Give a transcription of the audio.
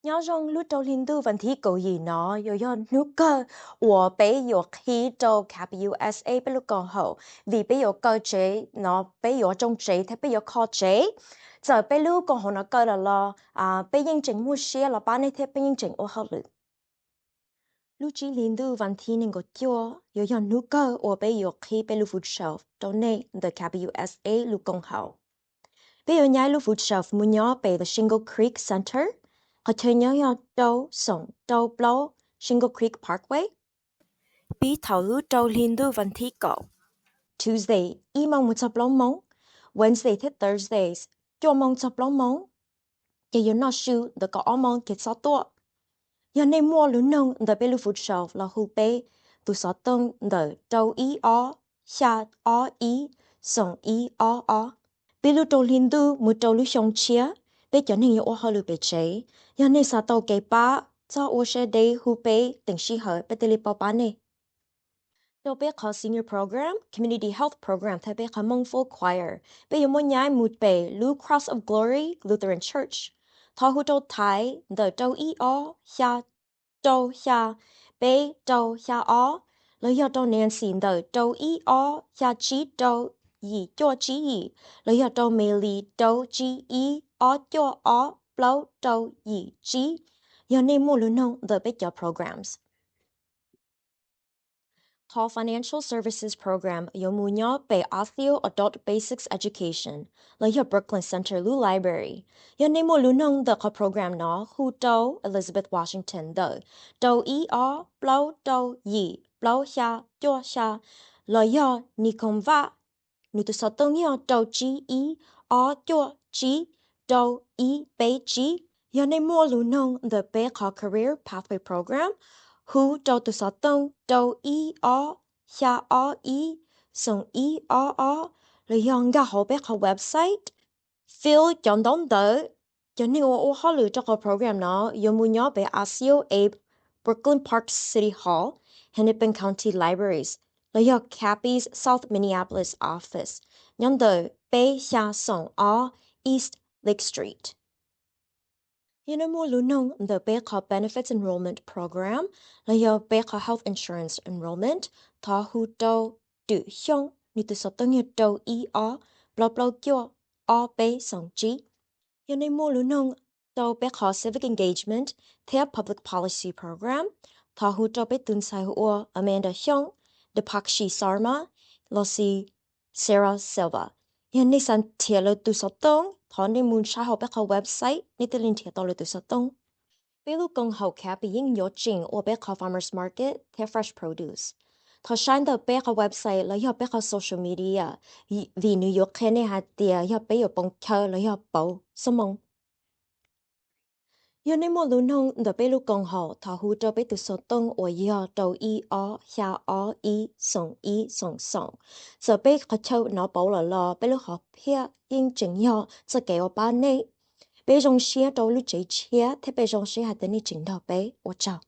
nhớ rằng lúc đầu liên tư vấn thi cầu gì nó yo nút cơ của bé yo khi đầu CAPI USA bé lúc cầu hậu vì bé yo cơ chế nó bé yo trong chế thế bé yo khó chế giờ bé lúc cầu hậu nó cơ là lo bé yên chỉnh mua xe là ba này thế bé yên chỉnh ô hậu lự lúc chỉ liên tư vấn thi nên có chưa yo nút cơ của bé yo khi bé lúc food shelf đầu này the CAPI USA lúc cầu hậu bé yo nhảy lúc food shelf muốn nhớ bé the Shingle Creek Center họ chơi nhớ yo đâu sống đâu blow Shingle Creek Parkway. Bí thảo lưu đâu liên đu văn thi cậu. Tuesday, y mong một tập lông mong. Wednesday to Thursdays, cho mong tập lông mong. Giờ yo nó sư, the có mong kết sao tua. Giờ này mua lưu nông, the bê lưu food shelf là hù bê. Tu sao tông, the đâu y o, xa o y, sống y o. Bê lưu đâu liên đu, một đâu lưu xong chia. Bê cho nên yo ô hò lưu bê chế. Giờ này sao tàu kế ba, cho ô xe đây hù bê, tình sĩ hở bê tê lì bao ba nè. Đâu bé có senior program, community health program thay bé có mong full choir. Bé yo mo nhai mut bé Blue Cross of Glory Lutheran Church. Thọ hu châu Thái, the châu y o, xa bé châu xa o. Lời yo châu Nancy the châu y o, xa chi châu yi cho chi yi. Lời yo châu Meli châu chi y o cho o, blow châu yi chi. Yo name mo lu nong the bé cho programs. Tall Financial Services Program Yomunyo Bay Othio Adult Basics Education Laya Brooklyn Center Lu Library Yanemo Lunong the program no Hu Do Elizabeth Washington the Do E O Blow Do Yi Blow Sha Jo Sha Laya Nikomva Nutu Sotong Yo Do G E O Jo G Do E Bay G Yanemo Lunong the Bay Career Pathway Program Hu đâu tu sao tông đâu y o xa o y song y o lời dòng ga hậu bé hậu website Phil chọn đón đỡ cho nên ô họ lựa cho cái program nó dùng mua nhỏ bé ASIO Abe Brooklyn Park City Hall Hennepin County Libraries lời dòng CAPI's South Minneapolis office nhóm đỡ bé xa song o East Lake Street. Mo lunong the Baker Benefits Enrollment Program, la yo Baker Health Insurance Enrollment, ta hu do du xiong, ni tu so tong yo do e o, bla bla kyo, o be song ji. Mo lunong do Baker Civic Engagement, thiab Public Policy Program, ta hu do be tun sai hu Amanda Xiong, de Pakshi Sarma, lo si Sarah Silva. Yan ni san tia lo tu so tong, thọ ni mun sa học bác website ni tên liên thiệt lo tu so tong. Bé lu công hậu CAPI ying yo jing or bác farmers market theo fresh produce. Thọ shine the bác website lo yo bác social media vì New York khen hạt tia yo bé yo bông chơi lo yo bầu so mong. Yo ni mo lu nong the bé lu công hậu thọ hu cho bé tu so tong or yo đầu y o xa o y song. Giờ bé khó châu nó bảo là lo bé lu học phía yên chừng yo sẽ kéo ba này. Bé rong xia đâu lu chế chia thế bé rong xia hạt tên ni chừng đó bé ô chào.